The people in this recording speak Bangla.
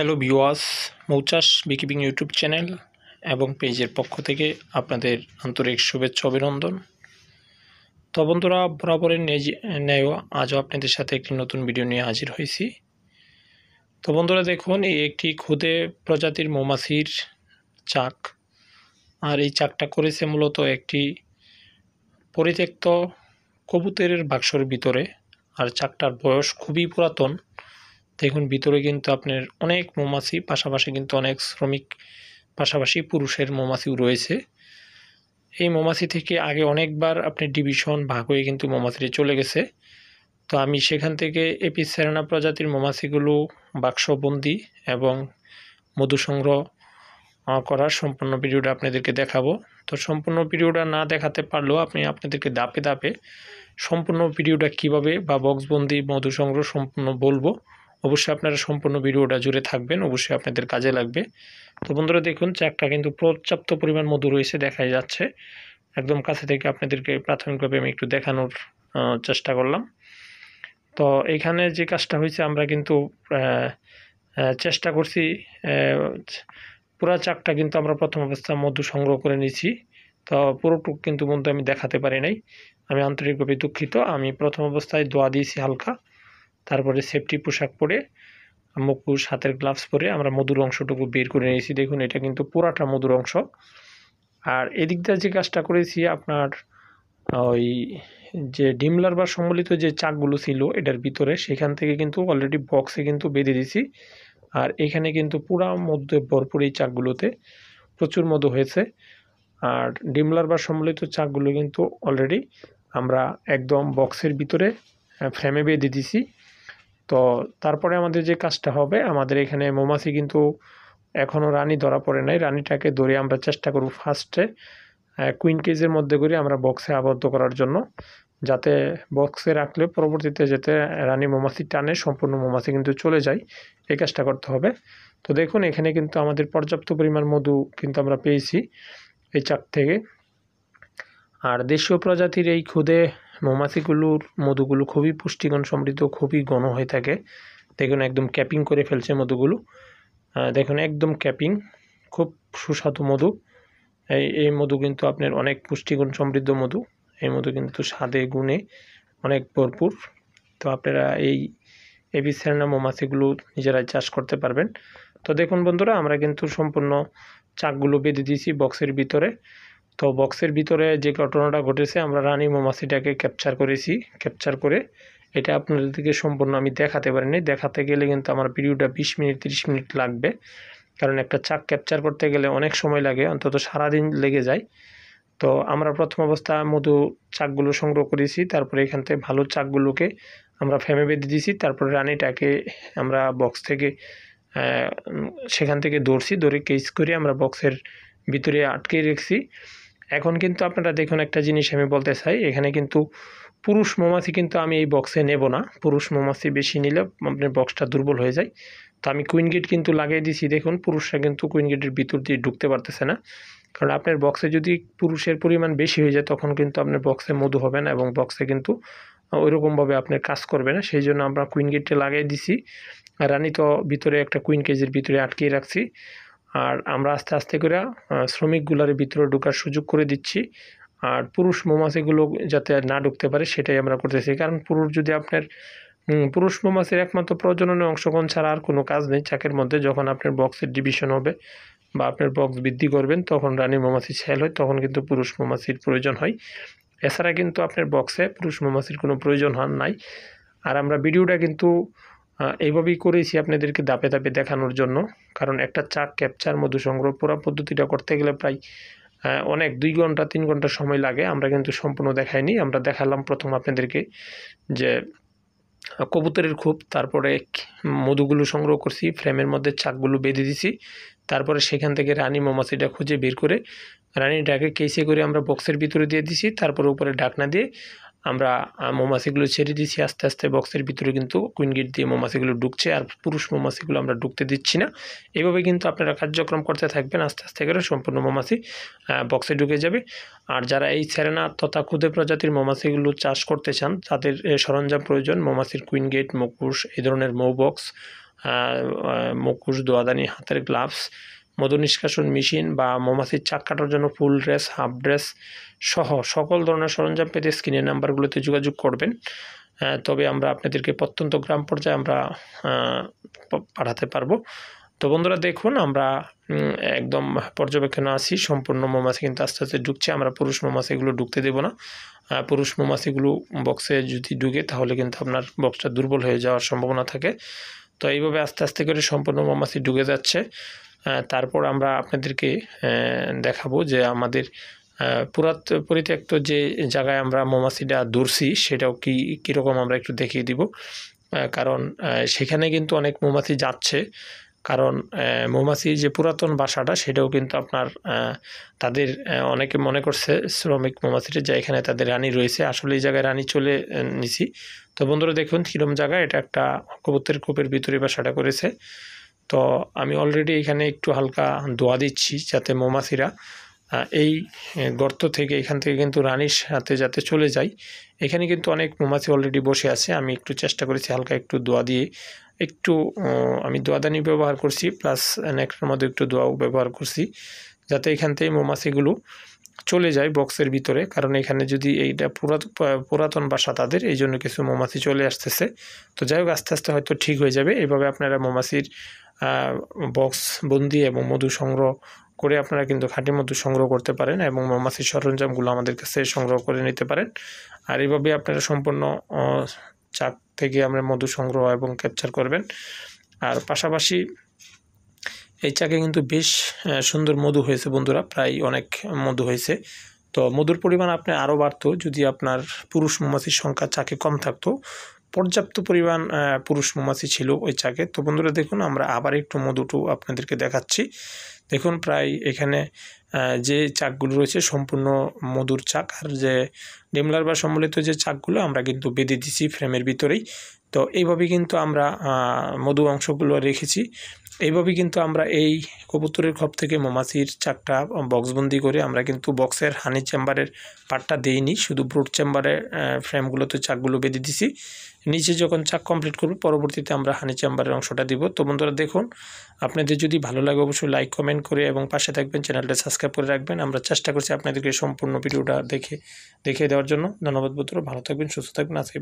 হ্যালো ভিউয়ার্স, মৌচাষ বিকিপিং ইউটিউব চ্যানেল এবং পেজের পক্ষ থেকে আপনাদের আন্তরিক শুভেচ্ছা অভিনন্দন। তো বন্ধুরা, বরাবরের ন্যায় আজও আপনাদের সাথে একটি নতুন ভিডিও নিয়ে হাজির হয়েছি। তো বন্ধুরা দেখুন, এই একটি ক্ষুদে প্রজাতির মৌমাছির চাক, আর এই চাকটা করেছে মূলত একটি পরিত্যক্ত কবুতরের বাক্সর ভিতরে। আর চাকটার বয়স খুবই পুরাতন। দেখুন ভিতরে কিন্তু আপনার অনেক মৌমাছি, পাশাপাশি কিন্তু অনেক শ্রমিক, পাশাপাশি পুরুষের মৌমাছিও রয়েছে। এই মৌমাছি থেকে আগে অনেকবার আপনি ডিভিশন ভাগ হয়ে কিন্তু মৌমাছিটি চলে গেছে। তো আমি সেখান থেকে এপিস সেরেনা প্রজাতির মৌমাছিগুলো বাক্সবন্দি এবং মধু সংগ্রহ করার সম্পূর্ণ ভিডিওটা আপনাদেরকে দেখাবো। তো সম্পূর্ণ ভিডিওটা না দেখাতে পারলেও আপনাদেরকে ধাপে ধাপে সম্পূর্ণ ভিডিওটা কিভাবে বা বক্সবন্দি মধু সংগ্রহ সম্পূর্ণ বলবো। অবশ্যই আপনারা সম্পূর্ণ ভিডিওটা জুড়ে থাকবেন, অবশ্যই আপনাদের কাজে লাগবে। তো বন্ধুরা দেখুন, চাকটা কিন্তু পর্যাপ্ত পরিমাণ মধু রয়েছে, দেখাই যাচ্ছে একদম কাছে থেকে। আপনাদেরকে প্রাথমিকভাবে আমি একটু দেখানোর চেষ্টা করলাম। তো এখানে যে কাজটা হয়েছে, আমরা কিন্তু চেষ্টা করছি, পুরা চাকটা কিন্তু আমরা প্রথম অবস্থায় মধু সংগ্রহ করে নিয়েছি। তো পুরোটুক কিন্তু বন্ধু আমি দেখাতে পারি নাই, আমি আন্তরিকভাবে দুঃখিত। আমি প্রথম অবস্থায় দোয়া দিয়েছি হালকা, তারপরে সেফটি পোশাক পরে, মুখোশ, হাতের গ্লাভস পরে আমরা মধুর অংশটুকু বের করে নিয়েছি। দেখুন এটা কিন্তু পুরাটা মধুর অংশ। আর এদিক দিয়ে যে কাজটা করেছি, আপনার ওই যে ডিম লার্ভার সম্বলিত যে চাকগুলো ছিল এটার ভিতরে, সেখান থেকে কিন্তু অলরেডি বক্সে কিন্তু বেঁধে দিয়েছি। আর এখানে কিন্তু পুরা মধ্যে ভরপুর এই চাকগুলোতে প্রচুর মধু হয়েছে। আর ডিম লার্ভার সম্বলিত চাকগুলো কিন্তু অলরেডি আমরা একদম বক্সের ভিতরে ফ্রেমে বেঁধে দিয়েছি। তো তারপরে আমাদের যে কাজটা হবে, আমাদের এখানে মৌমাছি কিন্তু এখনও রানী ধরা পড়ে নাই। রানীটাকে ধরে আমরা চেষ্টা করব ফার্স্টে কুইন কেজের মধ্যে করে আমরা বক্সে আবদ্ধ করার জন্য, যাতে বক্সে রাখলে পরবর্তীতে যাতে রানী মৌমাছি টানে সম্পূর্ণ মৌমাছি কিন্তু চলে যায়, এই কাজটা করতে হবে। তো দেখুন এখানে কিন্তু আমাদের পর্যাপ্ত পরিমাণ মধু কিন্তু আমরা পেয়েছি এই চাক থেকে। আর দেশীয় প্রজাতির এই ক্ষুদে মৌমাছিগুলোর মধুগুলো খুবই পুষ্টিগুণ সমৃদ্ধ, খুবই ঘন হয়ে থাকে। দেখুন একদম ক্যাপিং করে ফেলছে মধুগুলো, দেখুন একদম ক্যাপিং, খুব সুস্বাদু মধু। এই মধু কিন্তু আপনার অনেক পুষ্টিগুণ সমৃদ্ধ মধু। এই মধু কিন্তু স্বাদে গুণে অনেক ভরপুর। তো আপনারা এই এপিস সেরেনা মৌমাছিগুলো নিজেরাই চাষ করতে পারবেন। তো দেখুন বন্ধুরা, আমরা কিন্তু সম্পূর্ণ চাকগুলো বেঁধে দিয়েছি বক্সের ভিতরে। তো বক্সের ভিতরে যে ঘটনাটা ঘটেছে, আমরা রানী মৌমাছিটাকে ক্যাপচার করেছি। ক্যাপচার করে এটা আপনাদেরকে সম্পূর্ণ আমি দেখাতে পারিনি। দেখাতে গেলে কিন্তু আমার ভিডিওটা 20 মিনিট 30 মিনিট লাগবে, কারণ একটা চাক ক্যাপচার করতে গেলে অনেক সময় লাগে, অন্তত সারাদিন লেগে যায়। তো আমরা প্রথম অবস্থা মধু চাকগুলো সংগ্রহ করেছি, তারপরে এখান থেকে ভালো চাকগুলোকে আমরা ফ্রেমে বেঁধে দিয়েছি। তারপরে রানীটাকে আমরা বক্স থেকে সেখান থেকে ধরে কেস করে আমরা বক্সের ভিতরে আটকে রেখেছি। এখন কিন্তু আপনারা দেখুন, একটা জিনিস আমি বলতে চাই, এখানে কিন্তু পুরুষ মৌমাছি কিন্তু আমি এই বক্সে নেব না। পুরুষ মৌমাছি বেশি নিলে আপনার বক্সটা দুর্বল হয়ে যায়। তো আমি কুইন গেট কিন্তু লাগিয়ে দিয়েছি। দেখুন পুরুষরা কিন্তু কুইন গেটের ভিতর দিয়ে ঢুকতে পারতেছে না, কারণ আপনার বক্সে যদি পুরুষের পরিমাণ বেশি হয়ে যায় তখন কিন্তু আপনার বক্সে মধু হবে না এবং বক্সে কিন্তু ওইরকমভাবে আপনার কাজ করবে না। সেই জন্য আমরা কুইন গেটটা লাগিয়ে দিছি। আর রানী তো ভিতরে একটা কুইন কেজের ভিতরে আটকিয়ে রাখছি। আর আমরা আস্তে আস্তে করে শ্রমিকগুলোর ভিতরে ঢোকার সুযোগ করে দিচ্ছি। আর পুরুষ মৌমাছিগুলো যাতে না ঢুকতে পারে সেটাই আমরা করতেছি, কারণ পুরুষ মৌমাছির একমাত্র প্রজননে অংশগ্রহণ ছাড়া আর কোনো কাজ নেই চাকের মধ্যে। যখন আপনার বক্সের ডিভিশন হবে বা আপনার বক্স বৃদ্ধি করবেন, তখন রানী মৌমাছি সেল হয়, তখন কিন্তু পুরুষ মৌমাছির প্রয়োজন হয়। এছাড়া কিন্তু আপনার বক্সে পুরুষ মৌমাছির কোনো প্রয়োজন নাই। আর আমরা ভিডিওটা কিন্তু এইভাবেই করেছি আপনাদেরকে ধাপে ধাপে দেখানোর জন্য, কারণ একটা চাক ক্যাপচার মধু সংগ্রহ পুরো পদ্ধতিটা করতে গেলে প্রায় অনেক 2 ঘন্টা 3 ঘন্টা সময় লাগে। আমরা কিন্তু সম্পূর্ণ দেখাইনি, আমরা দেখালাম প্রথম আপনাদেরকে যে কবুতরের খোপ, তারপরে মধুগুলো সংগ্রহ করছি, ফ্রেমের মধ্যে চাকগুলো বেঁধে দিছি। তারপরে সেখান থেকে রানী মৌমাছিটা খুঁজে বের করে রানীটাকে কেসে করে আমরা বক্সের ভিতরে দিয়ে দিছি। তারপরে উপরে ঢাকনা দিয়ে আমরা মৌমাছিগুলো ছেড়ে দিচ্ছি। আস্তে আস্তে বক্সের ভিতরে কিন্তু কুইন গেট দিয়ে মৌমাছিগুলো ঢুকছে, আর পুরুষ মৌমাছিগুলো আমরা ঢুকতে দিচ্ছি না। এভাবে কিন্তু আপনারা কার্যক্রম করতে থাকবেন, আস্তে আস্তে করে সম্পূর্ণ মৌমাছি বক্সে ঢুকে যাবে। আর যারা এই সেরেনা তথা ক্ষুদে প্রজাতির মৌমাছিগুলো চাষ করতে চান, তাদের সরঞ্জাম প্রয়োজন, মৌমাছির কুইন গেট, মুখোশ, এই ধরনের মৌ বক্স মুখোশ, দোয়াদানি, হাতের গ্লাভস, মধু নিষ্কাশন মেশিন বা মৌমাছির চাক কাটার জন্য ফুল ড্রেস, হাফ ড্রেস সহ সকল ধরনের সরঞ্জাম পেতে স্ক্রিনের নাম্বারগুলোতে যোগাযোগ করবেন। তবে আমরা আপনাদেরকে প্রত্যন্ত গ্রাম পর্যায়ে আমরা পাঠাতে পারবো। তো বন্ধুরা দেখুন, আমরা একদম পর্যবেক্ষণে আছি। সম্পূর্ণ মৌমাছি কিন্তু আস্তে আস্তে ঢুকছে। আমরা পুরুষ মৌমাছিগুলো ঢুকতে দেব না। পুরুষ মৌমাছিগুলো বক্সে যদি ঢুকে তাহলে কিন্তু আপনার বক্সটা দুর্বল হয়ে যাওয়ার সম্ভাবনা থাকে। তো এইভাবে আস্তে আস্তে করে সম্পূর্ণ মৌমাছি ঢুকে যাচ্ছে। তারপর আমরা আপনাদেরকে দেখাবো যে আমাদের পরিত্যক্ত যে জায়গায় আমরা মৌমাছিটা ধরছি সেটাও কীরকম আমরা একটু দেখিয়ে দিব। কারণ সেখানে কিন্তু অনেক মৌমাছি যাচ্ছে। কারণ মৌমাছির যে পুরাতন বাসাটা সেটাও কিন্তু আপনার তাদের অনেকে মনে করছে শ্রমিক মৌমাছিটা যে এখানে তাদের রানী রয়েছে, আসলে এই জায়গায় রানী চলে নিছি। তো বন্ধুরা দেখুন কীরকম জায়গা, এটা একটা কবুতরের কূপের ভিতরে বাসাটা করেছে। তো আমি অলরেডি এখানে একটু হালকা ধোয়া দিচ্ছি যাতে মৌমাছিরা এই গর্ত থেকে এখান থেকে কিন্তু রানীর সাথে যাতে চলে যায়। এখানে কিন্তু অনেক মৌমাছি অলরেডি বসে আছে। আমি একটু চেষ্টা করেছি হালকা একটু ধোয়া দিয়ে, একটু আমি দোয়াদানি ব্যবহার করছি, প্লাস নেকটার মধ্যে একটু দোয়াও ব্যবহার করছি যাতে এখান থেকে মৌমাছিগুলো চলে যায় বক্সের ভিতরে। কারণ এখানে যদি এইটা পুরাতন বাসা তাদের, এই জন্য কিছু মৌমাছি চলে আসতেছে। তো যাই হোক, আস্তে আস্তে হয়তো ঠিক হয়ে যাবে। এইভাবে আপনারা মৌমাছির বক্স বন্দি এবং মধু সংগ্রহ করে আপনারা কিন্তু খাঁটি মধু সংগ্রহ করতে পারেন এবং মৌমাছির সরঞ্জামগুলো আমাদের কাছে সংগ্রহ করে নিতে পারেন। আর এইভাবে আপনারা সম্পূর্ণ চাক থেকে আমরা মধু সংগ্রহ এবং ক্যাপচার করবেন। আর পাশাপাশি এই চাকে কিন্তু বেশ সুন্দর মধু হয়েছে বন্ধুরা, প্রায় অনেক মধু হয়েছে। তো মধুর পরিমাণ আপনি আরও বাড়তো যদি আপনার পুরুষ মৌমাছির সংখ্যা চাকে কম থাকতো। পর্যাপ্ত পরিমাণ পুরুষ মৌমাছি ছিল ওই চাকে। তো বন্ধুরা দেখুন, আমরা আবার একটু মধুটু আপনাদেরকে দেখাচ্ছি। দেখুন প্রায় এখানে যে চাকগুলো রয়েছে সম্পূর্ণ মধুর চাক। আর যে ডিমলার বা সম্মিলিত যে চাকগুলো আমরা কিন্তু বেঁধে দিছি ফ্রেমের ভিতরেই। তো এইভাবে কিন্তু আমরা মধু অংশগুলো রেখেছি। এইভাবে কিন্তু আমরা এই কবুতরের খপ থেকে মৌমাছির চাকটা বক্সবন্দি করে আমরা কিন্তু বক্সের হানি চেম্বারের পার্টটা দিইনি, শুধু ব্রুড চেম্বারের ফ্রেমগুলোতে চাকগুলো বেঁধে দিছি। নিচে যখন চাক কমপ্লিট করব পরবর্তীতে আমরা হানি চেম্বারের অংশটা দিব। তো বন্ধুরা দেখুন, আপনাদের যদি ভালো লাগে অবশ্যই কমেন্ট করে এবং পাশে থাকবেন, চ্যানেলটা সাবস্ক্রাইব করে রাখবেন। আমরা চেষ্টা করছি আপনাদেরকে সম্পূর্ণ ভিডিওটা দেখে দেওয়ার জন্য। ধন্যবাদ বন্ধুরা, ভালো থাকবেন, সুস্থ থাকবেন। আজকে